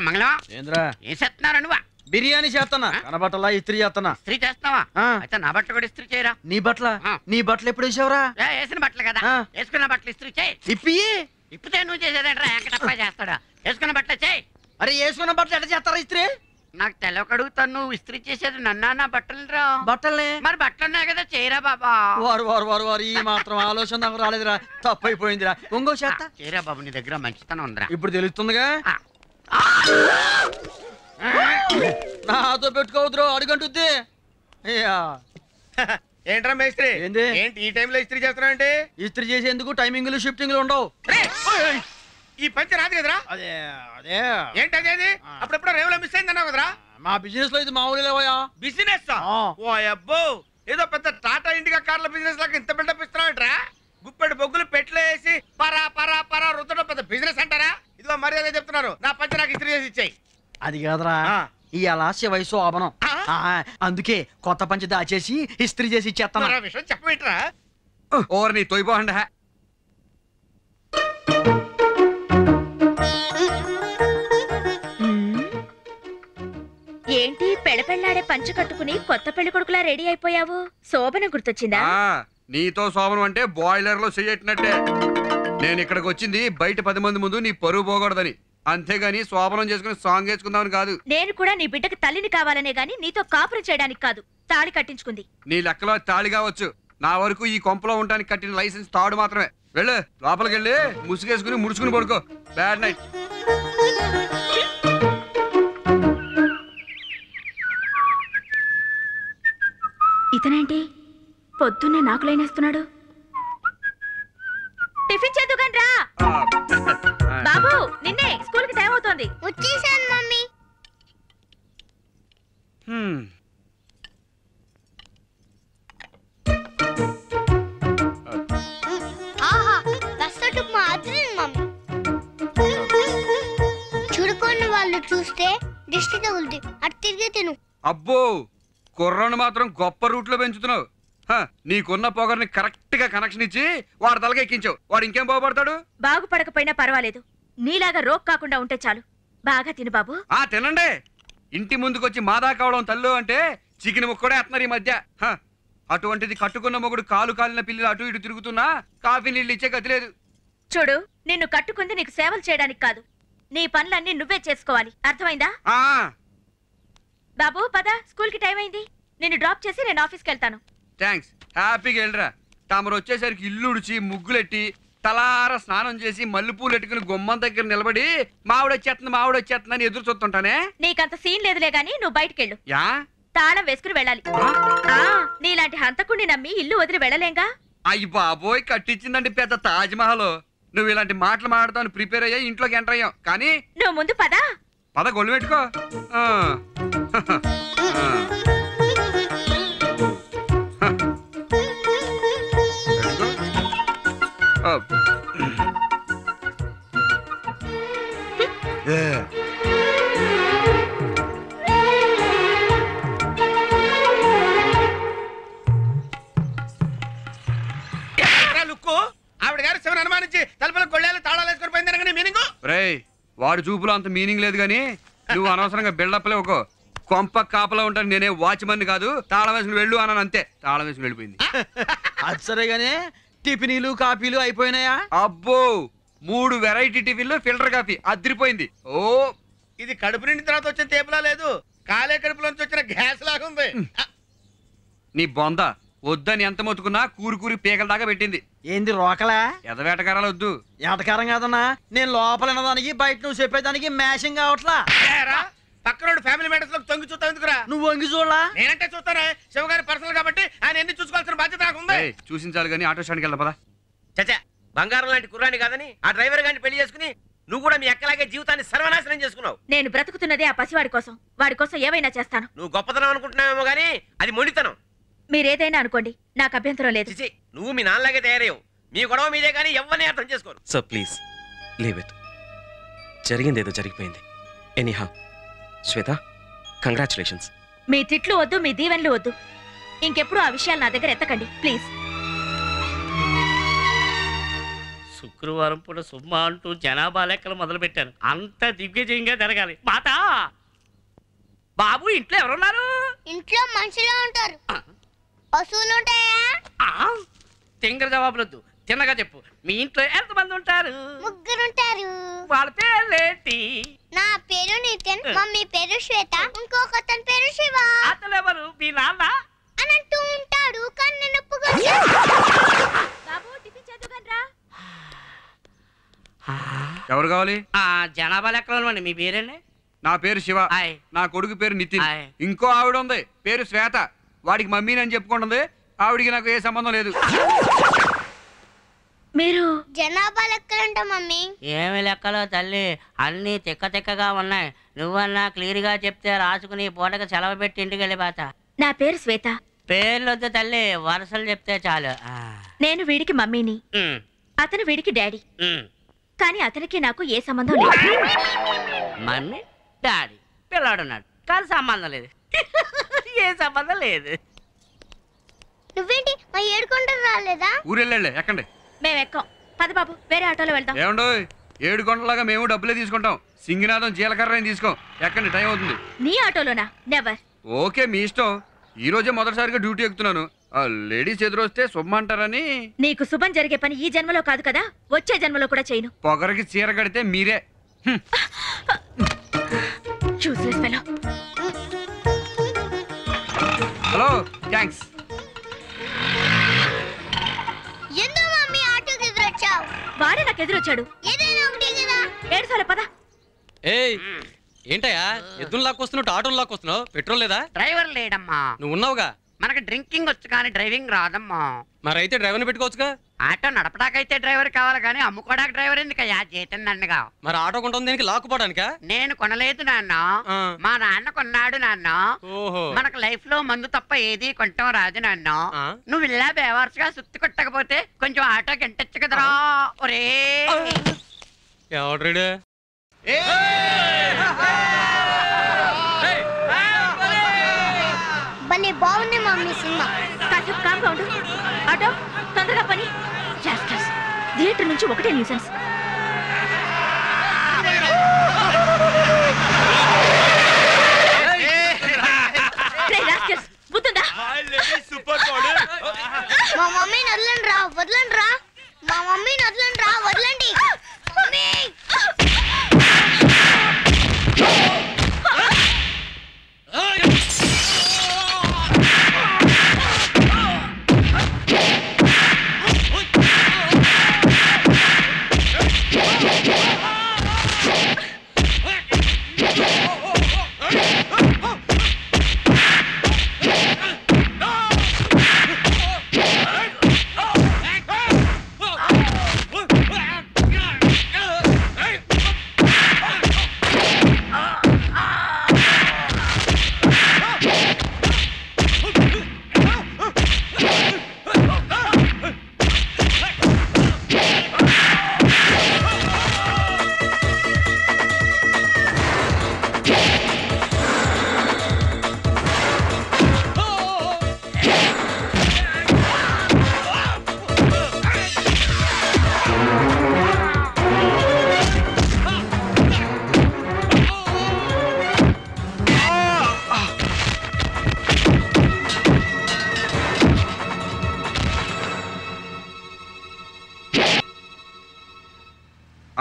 మంగళం ఏంద్రా ఏం చేస్తున్నారా నువ్వా? బిర్యానీ చేస్తానా కనబట్టలా ఇస్త్రీ చేస్తానా ఇస్త్రీ చేస్తున్నావా? అయితే నా బట్టలు కూడా ఇస్త్రీ చేయరా. నీ బట్టలు ఎప్పుడు వేసావురా? వేసిన బట్టలు కదా, వేసుకున్న బట్టలు ఇస్త్రీ చేయి. ఇప్పితే నువ్వు చేసేదంటారా? వెంకటప్ప చేస్తాడా? వేసుకున్న బట్టలు చేయి. అరే వేసుకున్న బట్టలు ఎట్లా చేస్తారా ఇస్త్రీ? నాకు తెలవక అడుగుతాను, నువ్వు ఇస్త్రీ చేసేది నన్నా బట్టలు రా. బట్టలే మరి బట్టలు ఉన్నాయి కదా చేయరా బాబా. వారు ఈ మాత్రం ఆలోచన నాకు రాలేదురా, తప్పు అయిపోయిందిరా. ఇంకో చేస్తా చేయరా బాబు, నీ దగ్గర మంచితనం ఉందిరా. ఇప్పుడు తెలుస్తుందిగా. నాతో పెట్టుకోవద్దు, అడుగంటుంది. ఏంట్రా మేస్త్రి, ఏంటి ఈ టైంలో ఇస్త్రీ చేస్తున్నావు? అంటే ఇస్త్రీ చేసేందుకు టైమింగ్లు షిఫ్టింగ్లు ఉండవు. ఈ పంచ రాదు కదరా? అదే ఏంటి అదేది? అప్పుడెప్పుడు రేవులో మిస్ అయింది అన్నావు కదరా? మా బిజినెస్ లో ఇది మామూలుగా. బిజినెస్ ఓ అబ్బో, ఏదో పెద్ద టాటా ఇండిగా కార్ల బిజినెస్ లాగా ఇంత బిల్డప్ ఇస్తున్నావుంటరా? గుప్పెడు బొగ్గులు పెట్లే వేసి పరా పరా పరా రుద్దడం పెద్ద బిజినెస్ అంటారా? ఇదిగో మర్యాద చెప్తున్నారు, నా పంచ నాకు ఇస్త్రీ చేసి ఇచ్చాయి. అది కాదురా, ఈ అలాస్య వయసు ఆపనం, అందుకే కొత్త పంచ దాచేసి ఇస్త్రీ చేసి ఇచ్చేస్తాను. విషయం చెప్పబెట్టరా? ఓర్ నీ తోయిపోండి. ఏంటి పెళ్ళపెళ్ళాడే పంచ కట్టుకుని కొత్త పెళ్లి కొడుకులా రెడీ అయిపోయావు? శోభన గుర్తొచ్చిందా? నీతో శోభనం అంటే బాయిలర్ లో చెయ్యట్టినట్టే. నేను ఇక్కడికి వచ్చింది బయట 10 మంది ముందు నీ పరువు పోకూడదని, అంతేగాని శోభనం చేసుకుని సాంగ్ వేసుకుందామని కాదు. నేను కూడా నీ బిడ్డకి తల్లిని కావాలనే గాని నీతో కాపురం చేయడానికి కాదు. తాళి కట్టించుకుంది. నీ లెక్కలో తాళి కావచ్చు, నా వరకు ఈ కొంపలో ఉండడానికి కట్టిన లైసెన్స్ తాడు మాత్రమే. వెళ్ళు, లోపలికి వెళ్ళి ముసుగేసుకుని ముడుచుకుని పడుకో. Bad night. ఇతనేంటి పొద్దున్నే నాకు లైనేస్తున్నాడు? టిఫిన్ చేద్దుగాని రా బాబు, నిన్నే. స్కూల్ కి టైం అవుతోంది. వచ్చేసాను మమ్మీ. ఆహా, బస్సు మాత్రం మమ్మీ. చూడుకున్న వాళ్ళు చూస్తే దిష్టి తగులుద్ది, అటు తిరిగి తిను. అబ్బో, కుర్రాన్ని మాత్రం గొప్ప రూట్ లో పెంచుతున్నావు. నీకున్న పొగర్ని కరెక్ట్ గా కనెక్షన్ ఇచ్చి వాడి తలకి ఎక్కించావు. వాడు ఇంకేం బాగుపడతాడు? బాగుపడకపోయినా పర్వాలేదు, నీలాగా రోగ్ కాకుండా ఉంటే చాలు. బాగా తిను బాబు. తినండి. ఇంటి ముందుకొచ్చి మాదా కావడం తల్లు అంటే చికెన్ ముక్కడే వేస్తున్నారు ఈ మధ్య. అటువంటిది కట్టుకున్న మొగుడు కాలు కాలిన పిల్లలు అటు ఇటు తిరుగుతున్నా కాఫీ నీళ్ళు ఇచ్చే గతి లేదు. చూడు, నిన్ను కట్టుకుంది నీకు సేవలు చేయడానికి కాదు. నీ పనులన్నీ నువ్వే చేసుకోవాలి, అర్థమైందా? బాబు పద, స్కూల్ కి టైం అయింది. నిన్ను డ్రాప్ చేసి నేను ఆఫీస్కి వెళ్తాను. థ్యాంక్స్, హ్యాపీగా వెళ్ళరా. తమరు వచ్చేసరికి ఇల్లు ఉడిచి ముగ్గులెట్టి తలార స్నానం చేసి మల్లెపూలు ఎట్టుకుని గుమ్మం దగ్గర నిలబడి మావిడొచ్చేస్తుందని ఎదురు చూస్తుంటానే. నీకంత సీన్ లేదులే గాని నువ్వు బయటకెళ్ళు. యా, తాళం వేసుకుని వెళ్ళాలి. నీలాంటి హంతకుణ్ణి నమ్మి ఇల్లు వదిలి వెళ్ళలేంగా. అయ్యి బాబోయ్, కట్టించిందండి పెద్ద తాజ్మహల్. నువ్వు ఇలాంటి మాటలు మాట్లాడతావు ప్రిపేర్ అయ్యా, ఇంట్లోకి ఎంటర్ అయ్యాం. కానీ నువ్వు ముందు పదా. పద, గొల్లు పెట్టుకో. ఆవిడ గారు శివన్ అనుమానించి తలుపులకు గొళ్ళాలు తాళాలు వేసుకొని పోయింది మీనింగ్. వాడు చూపులో అంత మీనింగ్ లేదు గానీ నువ్వు అనవసరంగా బిల్డప్లే ఒక కొంప కాపలా ఉంటాను. నేనే వాచ్మన్ కాదు. తాళం వేసుకుని వెళ్ళు అన్నాను, అంతే. తాళం వేసుకుని వెళ్ళిపోయింది. అది సరేగానే టిఫినీలు కాఫీలు అయిపోయినాయా? అబ్బో, 3 వెరైటీ టిఫిన్లు, ఫిల్టర్ కాఫీ అదిరిపోయింది. ఓ, ఇది కడుపు నిండిన తర్వాత వచ్చిన తేపులా లేదు, కాలే కడుపులోంచి వచ్చిన గ్యాస్ లాగా ఉంది. నీ బొంద వద్దని ఎంత మొత్తుకున్నా కూరి పీకల దాకా పెట్టింది. ఏంది రోకలా? ఎదవేటకారాలు వద్దు. ఎటకారం కాదన్నా, నేను లోపల వినదానికి బయట నువ్వు చెప్పేదానికి మ్యాచింగ్ కావట్లా. పక్కన ఫ్యామిలీ మ్యాటర్స్ లో తొంగి చూస్తా ఎందుకురా? నువ్వు వంగి చూడలా? నేనంటే చూస్తానే, శివగారి పర్సనల్ కాబట్టి ఆయన ఎన్ని చూసుకోవాల్సిన బాధ్యత నాకు ఉంది. చూసించాలి కానీ ఆటో స్టాండ్కి వెళ్దా పదా. చచ్చా, బంగారం లాంటి కుర్రాన్ని కాదని ఆ డ్రైవర్ గారిని పెళ్లి చేసుకుని నువ్వు కూడా మీ అక్కలాగే జీవితాన్ని సర్వనాశనం చేసుకున్నావు. నేను బ్రతుకుతున్నదే ఆ పసివాడి కోసం. వాడి కోసం ఏవైనా చేస్తాను. నువ్వు గొప్పతనం అనుకుంటున్నావేమో గానీ అది మొండితనం. మీరేదైనా అనుకోండి, నాకు అభ్యంతరం లేదు. నువ్వు మీ నాన్నలాగే తయారయ్యావు. మీ గొడవ మీదే కానీ ఎవరిని అర్థం చేసుకోరు. Sir please leave it. జరిగిందేదో జరిగిపోయింది. ఎనీహా శ్వేత, కంగ్రాచులేషన్స్. మీ తిట్లు వద్దు, మీ దీవెనలు వద్దు. ఇంకెప్పుడు ఆ విషయాలు నా దగ్గర ఎత్తకండి ప్లీజ్. శుక్రవారం పూట సుమ్మ అంటూ జనాభా లెక్కలు మొదలు పెట్టాను. అంత దిగ్విజయంగా జరగాలి. మాత బాబు ఇంట్లో ఎవరున్నారు? ఇంట్లో మనుషులు ఉంటారు. పశువులు ఉంటాయా? తింగర జవాబులొద్దు, తిన్నగా చెప్పు. మీ ఇంట్లో ఎంతమంది ఉంటారు? ముగ్గురుంటారు. వాళ్ళ పేర్లేంటి? నా పేరు నితిన్, మమ్మీ పేరు శ్వేత, ఇంకొక అతని పేరు శివ. అతను ఎవరు? మీ నాన్న అని అంటూ ఉంటాడు, కానీ నేను బాబు టిఫిన్ చేద్దుగానరా. ఎవరు కావాలి? జనాభా లెక్కలు మీ పేరేండి? నా పేరు శివ. నా కొడుకు పేరు నితిన్. ఇంకో ఆవిడ ఉంది, పేరు శ్వేత. వాడికి మమ్మీ అని చెప్పుకుంటుంది. ఆవిడికి నాకు ఏ సంబంధం లేదు. మీరు జనాభా లెక్కలంట మమ్మీ. ఏమి లెక్కలో తల్లి, అన్నీ తిక్కగా ఉన్నాయి. నువ్వన్నా క్లియర్ గా చెప్తే రాసుకుని పూటకి సెలవు పెట్టి ఇంటికి వెళ్ళిపోత. నా పేరు శ్వేత. పేర్లొద్దు తల్లి, వరుసలు చెప్తే చాలు. నేను వీడికి మమ్మీని, అతను వీడికి డాడీ. కానీ అతనికి నాకు ఏ సంబంధం లేదు. మమ్మీ డాడీ పిల్లాడున్నాడు, కానీ సంబంధం లేదు. ఏ సంబంధం లేదు. నువ్వేంటి మా ఏడుకొండలు రాలేదా? ఊరెళ్ళే ఎక్కండి. మేము ఎక్కం. పద బాబు, వేరే ఆటోలో వెళ్దాం. ఏమండో 7 గంటలాగా మేము డబ్బులే తీసుకుంటాం. సింగినాథం జీలకర్ర తీసుకో. ఎక్కండి, టైం అవుతుంది. నీ ఆటోలోనా? నెవర్. ఓకే, మీ ఇష్టం. ఈ రోజే మొదటిసారిగా డ్యూటీ ఎక్కుతున్నాను. లేడీస్ ఎదురు వస్తే శుభమంటారని. నీకు శుభం జరిగే పని ఈ జన్మలో కాదు కదా, వచ్చే జన్మలో కూడా చేయను. పొగరకి చీర కడితే మీరే. Hello, thanks. ఎందుకు మమ్మీ ఆటోకి ఎదురొచ్చావు? వాడే నాకు ఎదురొచ్చాడు. ఏదైనా ఒకటే కదా. 7 సార్లు పద. ఏయ్ ఏంటయ్యా ఎద్దులు లాక్కొస్తున్నావు, ఆటోలు లాక్కొస్తున్నావు? పెట్రోల్ లేదా? డ్రైవర్ లేడమ్మా. నువ్వు ఉన్నావుగా. మనకి డ్రింకింగ్ వచ్చు కానీ డ్రైవింగ్ రాదమ్మా. మరైతే డ్రైవర్ని పెట్టుకోవచ్చుగా. ఆటో నడపడాకైతే డ్రైవర్ కావాలి కానీ అమ్ముకోడానికి డ్రైవర్ ఎందుకయ్యా? జీతం దండగా. మరి ఆటో కొంటుంది దేనికి? లాక్కుపోవడానికా? నేను కొనలేదు నాన్న, మా నాన్న కొన్నాడు నాన్న. ఓహో, మనకు లైఫ్ లో మందు తప్ప ఏది కొంటాం రాదు నాన్న. నువ్వు ఇలా బేవర్స్గా సుత్తి కొట్టకపోతే కొంచెం ఆటో గంటచ్చు కదరా. ఒరే ఎవడ్రీడు? భలే బాగుంది మమ్మీ సినిమా. కాసేపు కామ్గా ఉండు. ఆటో తొందరగా పని. థియేటర్ నుంచి ఒకటే న్యూసెన్స్. బుద్ధిందా? మా మమ్మీని వదలండి రా, వదలండి రా. మా మమ్మీని వదలండి రా, వదలండి. మమ్మీ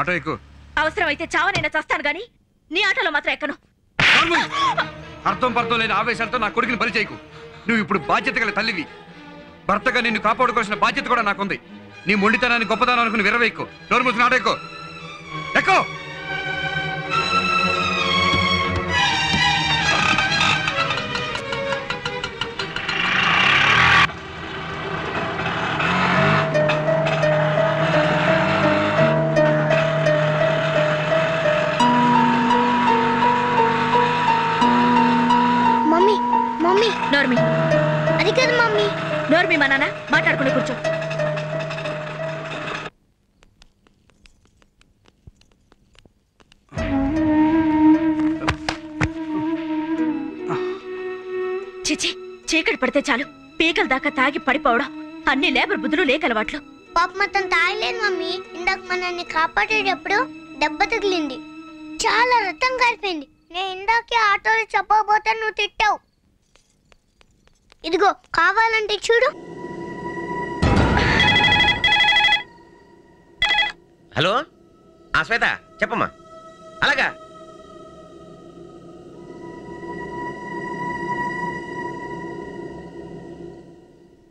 ఆటో ఎక్కు. అవసరమైతే చావనైనా చస్తాను గాని నీ ఆటోలో మాత్రం ఎక్కను. అర్థం పర్థం లేని ఆవేశాలతో నా కొడుకుని బలి చేయకు. నువ్వు ఇప్పుడు బాధ్యత గల తల్లివి. భర్తగా నిన్ను కాపాడుకోవాల్సిన బాధ్యత కూడా నాకుంది. నీ మొండితనాన్ని గొప్పతనం అనుకుని విరవేయకు. నోరు మూసుకుని ఆటో ఎక్కు. ఎక్కు. నోర్మి. అది కాదు మమ్మీ. నోర్మి మా నాన్న మాట్లాడుకుని కూర్చో. చిచి, చీకటి పడితే చాలు పీకల దాకా తాగి పడిపోవడం. అన్ని లేబర్ బుద్ధులు లేకలవాట్లు. పాపం అతను తాగలేదు మమ్మీ. ఇందాక మనల్ని కాపాడేటప్పుడు దెబ్బ తగిలింది, చాలా రక్తం కారిపోయింది. నేను ఇందాకే ఆటోలో చెప్పబోతే నువ్వు తిట్టావు. ఇదిగో కావాలంటే చూడు. హలో శ్వేత చెప్పమ్మా. అలాగా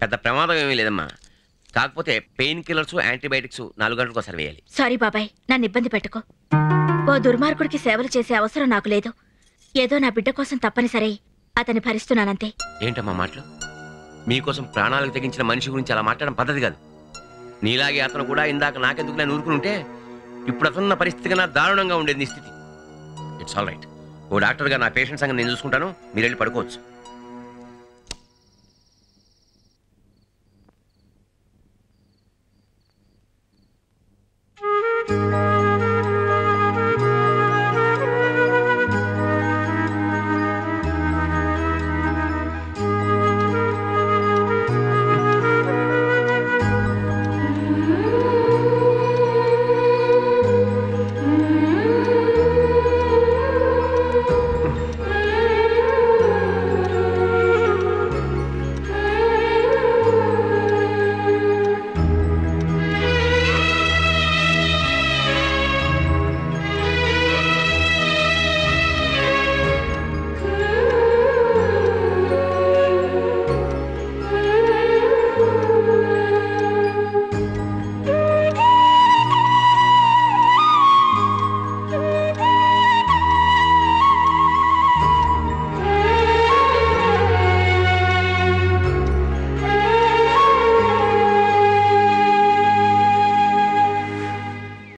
పెద్ద ప్రమాదం ఏమీ లేదమ్మా. కాకపోతే పెయిన్ కిల్లర్స్ యాంటీబయాటిక్స్ 4 గంటలకు ఒకసారి వేయాలి. సారీ బాబాయ్, నన్ను ఇబ్బంది పెట్టుకో. ఓ దుర్మార్గుడికి సేవలు చేసే అవసరం నాకు లేదు. ఏదో నా బిడ్డ కోసం తప్పనిసరి అతన్ని భరిస్తున్నానంతే. ఏంటమ్మా మాటలు? మీకోసం ప్రాణాలకు తెగించిన మనిషి గురించి అలా మాట్లాడడం పద్ధతి కాదు. నీలాగే అతను కూడా ఇందాక నాకెందుకు నేను ఊరుకుని ఉంటే ఇప్పుడు అతనున్న పరిస్థితి కన్నా దారుణంగా ఉండేది నీ స్థితి. It's all right. ఓ డాక్టర్గా నా పేషెంట్ సంగతి నేను చూసుకుంటాను, మీరు వెళ్ళి పడుకోవచ్చు.